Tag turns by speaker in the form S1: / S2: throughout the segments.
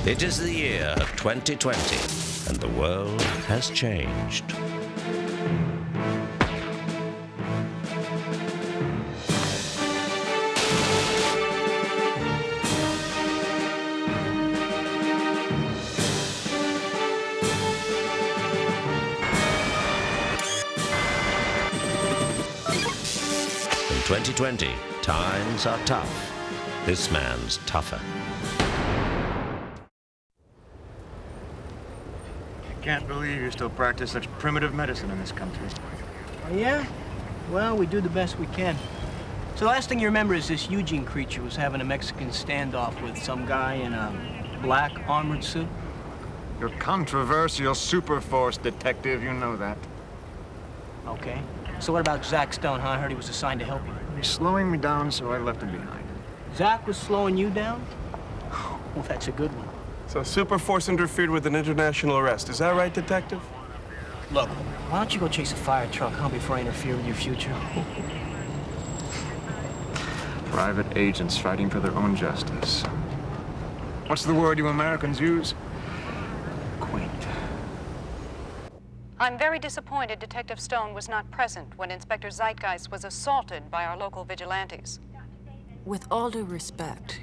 S1: It is the year 2020, and the world has changed. In 2020, times are tough. This man's tougher.
S2: I can't believe you still practice such primitive medicine in this country.
S3: Oh, yeah? Well, we do the best we can. So the last thing you remember is this Eugene creature was having a Mexican standoff with some guy in a black armored suit.
S2: You're controversial super force detective, you know that.
S3: Okay. So what about Zach Stone, huh? I heard he was assigned to help you.
S2: He's slowing me down, so I left him behind.
S3: Zach was slowing you down? Well, that's a good one.
S4: So Superforce interfered with an international arrest. Is that right, Detective?
S3: Look, why don't you go chase a fire truck, huh, before I interfere with your future?
S2: Private agents fighting for their own justice. What's the word you Americans use? Quaint.
S5: I'm very disappointed Detective Stone was not present when Inspector Zeitgeist was assaulted by our local vigilantes.
S6: With all due respect,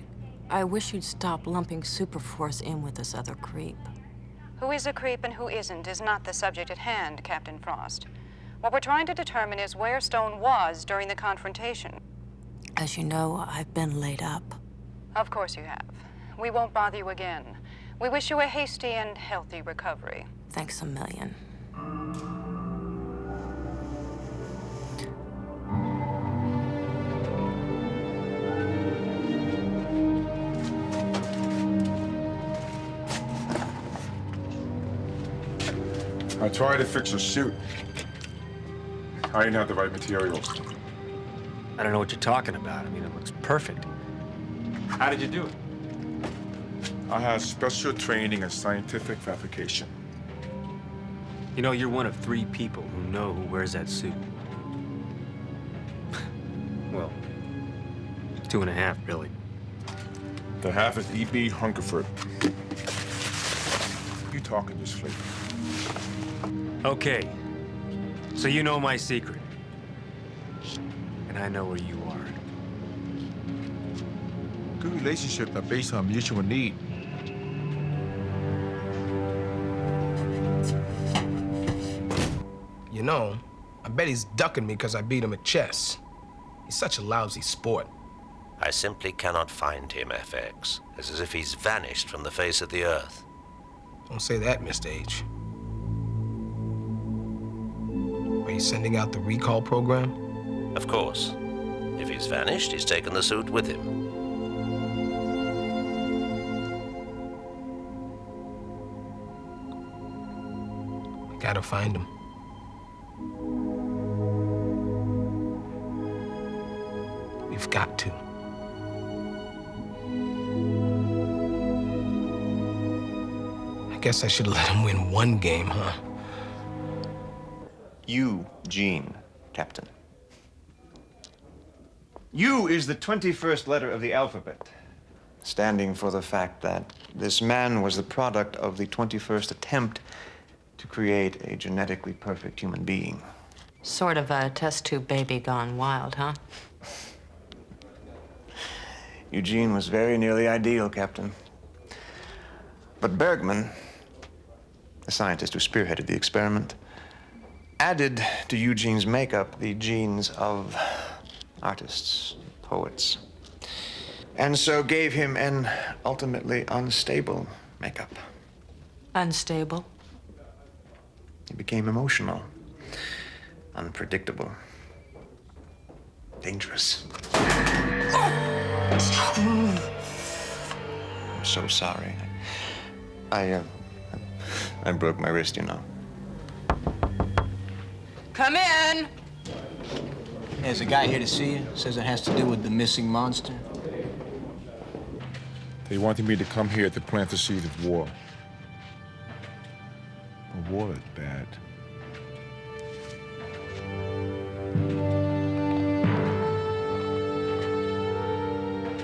S6: I wish you'd stop lumping Superforce in with this other creep.
S5: Who is a creep and who isn't is not the subject at hand, Captain Frost. What we're trying to determine is where Stone was during the confrontation.
S6: As you know, I've been laid up.
S5: Of course you have. We won't bother you again. We wish you a hasty and healthy recovery.
S6: Thanks a million.
S7: I tried to fix her suit. I didn't have the right materials.
S8: I don't know what you're talking about. I mean, it looks perfect. How did you do it?
S7: I had special training and scientific verification.
S8: You know, you're one of 3 people who know who wears that suit. Well, 2.5, really.
S7: The half is E.B. Hungerford. You talking this flavor?
S8: Okay, so you know my secret. And I know where you are.
S7: Good relationships are based on mutual need.
S9: You know, I bet he's ducking me because I beat him at chess. He's such a lousy sport.
S1: I simply cannot find him, FX. It's as if he's vanished from the face of the earth.
S9: Don't say that, Mr. H. Are you sending out the recall program?
S1: Of course. If he's vanished, he's taken the suit with him.
S9: I gotta find him. We've got to. I guess I should let him win one game, huh?
S2: Eugene, Captain. U is the 21st letter of the alphabet, standing for the fact that this man was the product of the 21st attempt to create a genetically perfect human being.
S6: Sort of a test tube baby gone wild, huh?
S2: Eugene was very nearly ideal, Captain. But Bergman, the scientist who spearheaded the experiment, added to Eugene's makeup the genes of artists, poets, and so gave him an ultimately unstable makeup.
S6: Unstable?
S2: He became emotional, unpredictable, dangerous. I'm so sorry. I broke my wrist, you know.
S6: Come in!
S3: There's a guy here to see you. Says it has to do with the missing monster.
S7: They wanted me to come here to plant the seed of war. But war is bad.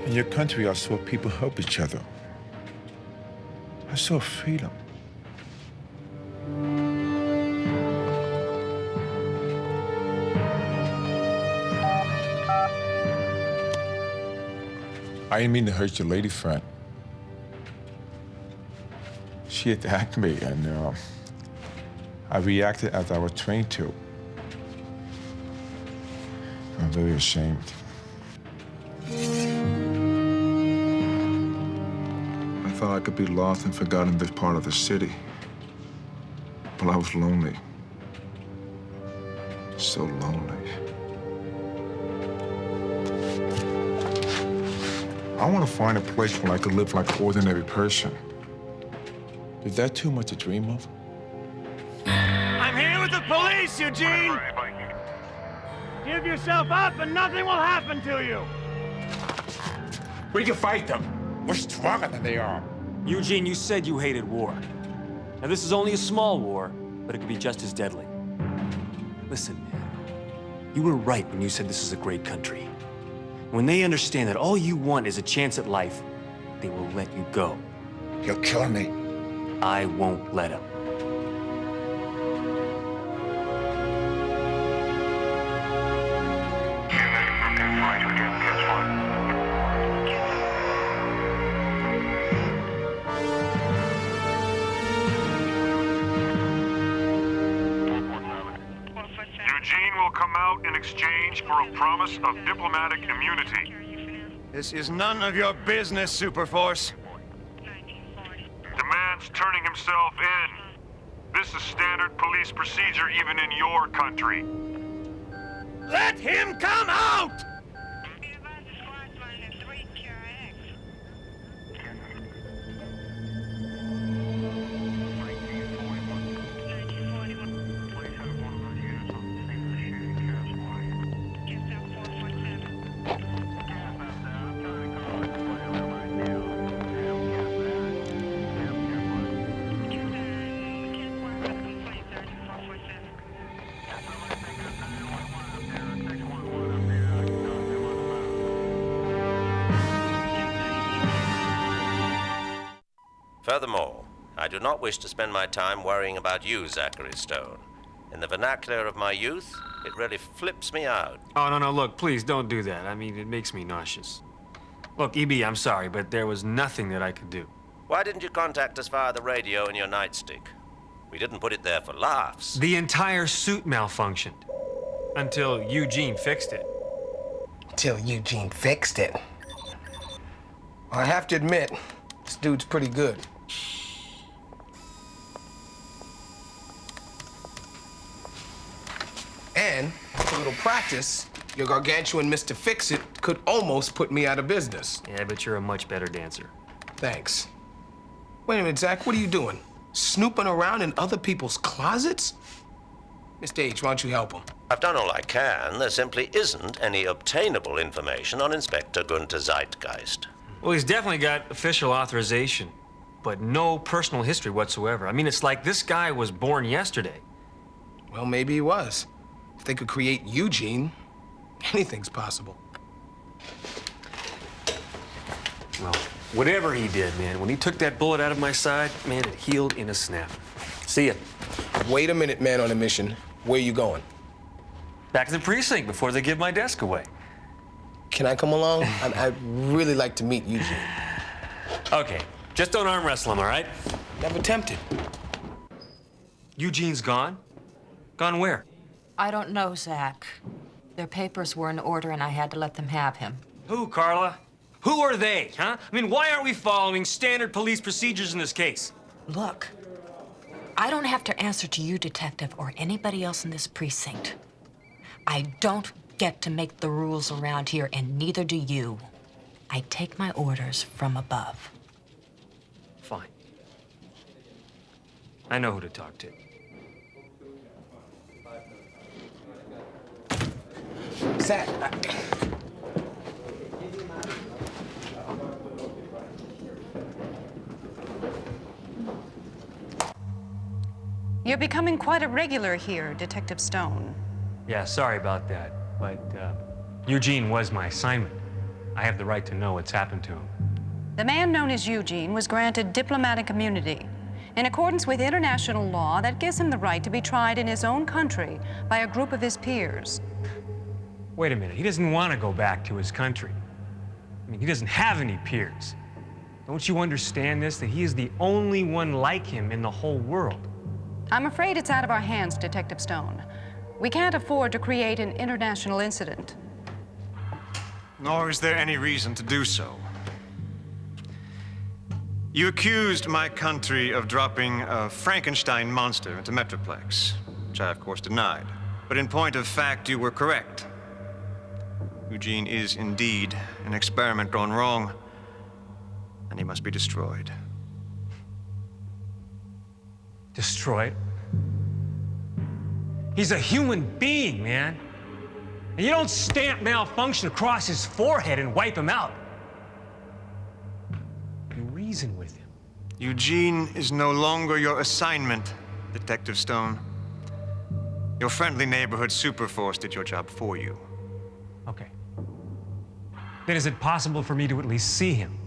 S7: In your country, I saw people help each other. I saw freedom. I didn't mean to hurt your lady friend. She attacked me, and I reacted as I was trained to. I'm very ashamed. I thought I could be lost and forgotten in this part of the city. But I was lonely. So lonely. I want to find a place where I could live like an ordinary person. Is that too much to dream of?
S10: I'm here with the police, Eugene! Give yourself up and nothing will happen to you!
S7: We can fight them. We're stronger than they are.
S8: Eugene, you said you hated war. Now, this is only a small war, but it could be just as deadly. Listen, man, you were right when you said this is a great country. When they understand that all you want is a chance at life, they will let you go.
S7: You're killing me.
S8: I won't let them.
S11: Eugene will come out in exchange for a promise of diplomatic immunity.
S10: This is none of your business, Superforce.
S11: The man's turning himself in. This is standard police procedure even in your country.
S10: Let him come out!
S1: Furthermore, I do not wish to spend my time worrying about you, Zachary Stone. In the vernacular of my youth, it really flips me out.
S8: Oh, no, look, please don't do that. I mean, it makes me nauseous. Look, EB, I'm sorry, but there was nothing that I could do.
S1: Why didn't you contact us via the radio in your nightstick? We didn't put it there for laughs.
S8: The entire suit malfunctioned. Until Eugene fixed it.
S9: Till Eugene fixed it. Well, I have to admit, this dude's pretty good. And with a little practice, your gargantuan Mr. Fix-It could almost put me out of business.
S8: Yeah, but you're a much better dancer.
S9: Thanks. Wait a minute, Zach, what are you doing? Snooping around in other people's closets? Mr. H, why don't you help him?
S1: I've done all I can. There simply isn't any obtainable information on Inspector Gunter Zeitgeist.
S8: Well, he's definitely got official authorization, but no personal history whatsoever. I mean, it's like this guy was born yesterday.
S9: Well, maybe he was. If they could create Eugene, anything's possible.
S8: Well, whatever he did, man, when he took that bullet out of my side, man, it healed in a snap. See ya.
S9: Wait a minute, man on a mission. Where you going?
S8: Back to the precinct before they give my desk away.
S9: Can I come along? I'd really like to meet Eugene.
S8: Okay, just don't arm wrestle him, all right?
S9: Never tempted.
S8: Eugene's gone? Gone where?
S6: I don't know, Zach. Their papers were in order, and I had to let them have him.
S8: Who, Carla? Who are they, huh? I mean, why aren't we following standard police procedures in this case?
S6: Look, I don't have to answer to you, Detective, or anybody else in this precinct. I don't get to make the rules around here, and neither do you. I take my orders from above.
S8: Fine. I know who to talk to.
S9: Zach,
S5: You're becoming quite a regular here, Detective Stone.
S8: Yeah, sorry about that, but Eugene was my assignment. I have the right to know what's happened to him.
S5: The man known as Eugene was granted diplomatic immunity. In accordance with international law, that gives him the right to be tried in his own country by a group of his peers.
S8: Wait a minute, he doesn't want to go back to his country. I mean, he doesn't have any peers. Don't you understand this, that he is the only one like him in the whole world?
S5: I'm afraid it's out of our hands, Detective Stone. We can't afford to create an international incident.
S2: Nor is there any reason to do so. You accused my country of dropping a Frankenstein monster into Metroplex, which I, of course, denied. But in point of fact, you were correct. Eugene is indeed an experiment gone wrong, and he must be destroyed.
S8: Destroyed? He's a human being, man. And you don't stamp malfunction across his forehead and wipe him out. You reason with him.
S2: Eugene is no longer your assignment, Detective Stone. Your friendly neighborhood superforce did your job for you.
S8: Okay. Then is it possible for me to at least see him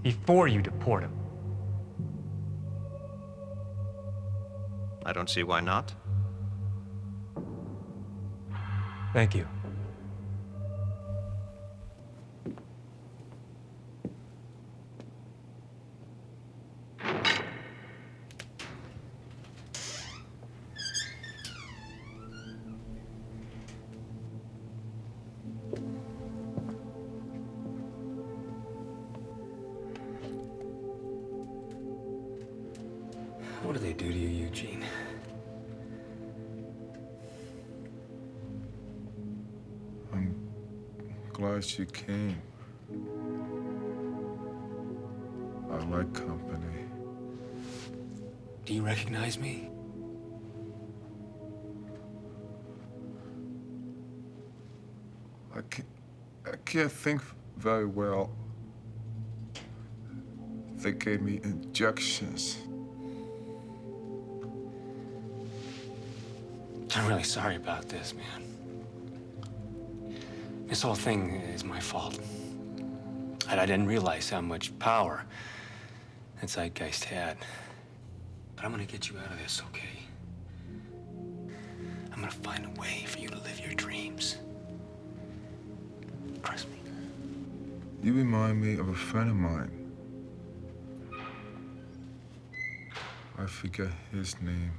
S8: before you deport him?
S2: I don't see why not.
S8: Thank you.
S12: What did they do to you, Eugene?
S7: I'm glad you came. I like company.
S12: Do you recognize me?
S7: I can't think very well. They gave me injections.
S12: I'm really sorry about this, man. This whole thing is my fault. I didn't realize how much power that Zeitgeist had. But I'm gonna get you out of this, okay? I'm gonna find a way for you to live your dreams. Trust me.
S7: You remind me of a friend of mine. I forget his name.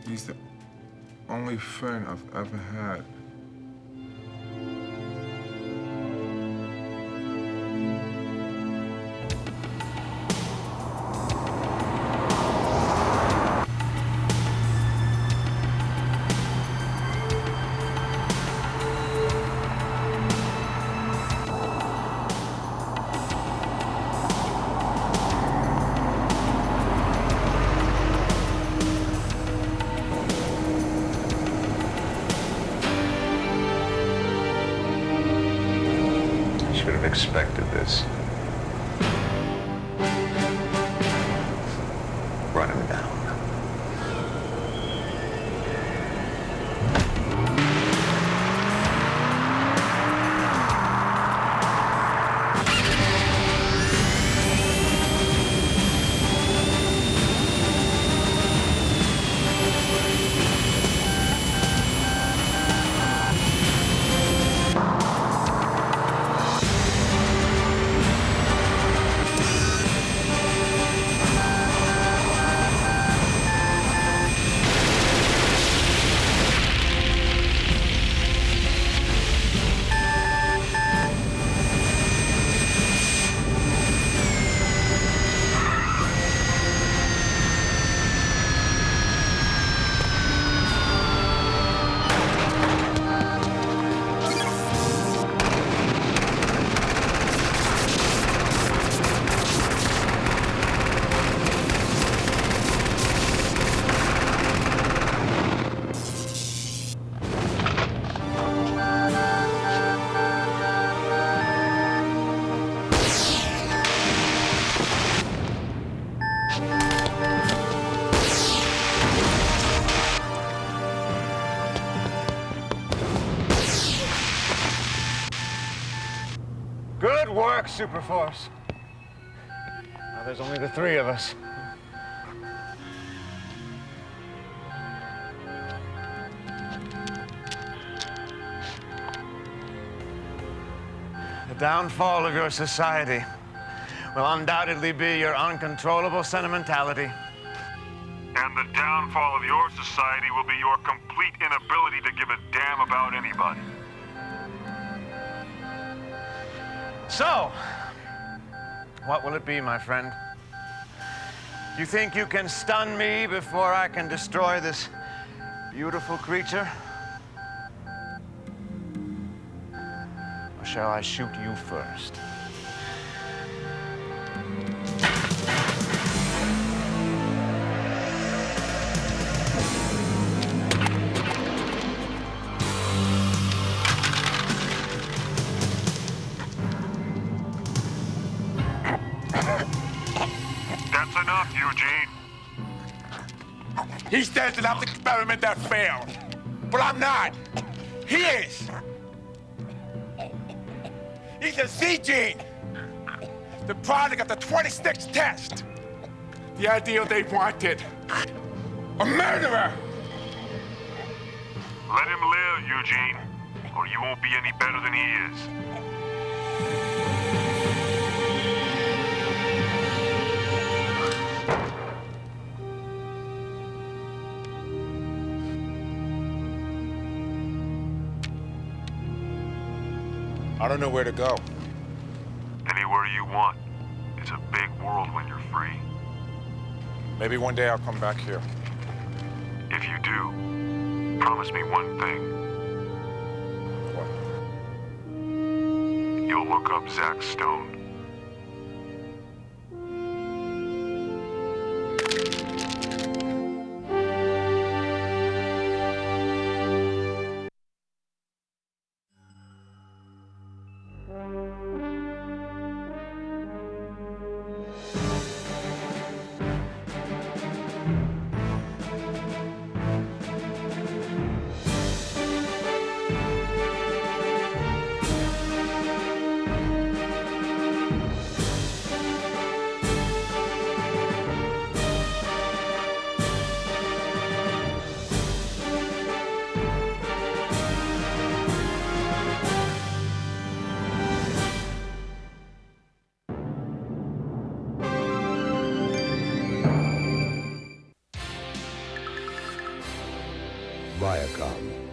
S7: He's the only friend I've ever had.
S2: Expected this. Run him down. luck, Superforce. Now there's only the three of us. The downfall of your society will undoubtedly be your uncontrollable sentimentality.
S11: And the downfall of your society will be your complete inability to give a damn about anybody.
S2: So, what will it be, my friend? You think you can stun me before I can destroy this beautiful creature? Or shall I shoot you first?
S11: That's enough, Eugene.
S7: He says that I'm the experiment that failed. But I'm not. He is. He's a Z-gene. The product of the 26 test. The ideal they wanted. A murderer.
S11: Let him live, Eugene, or you won't be any better than he is.
S7: I don't know where to go.
S11: Anywhere you want. It's a big world when you're free.
S7: Maybe one day I'll come back here.
S11: If you do, promise me one thing.
S7: What?
S11: You'll look up Zach Stone.
S13: Viacom.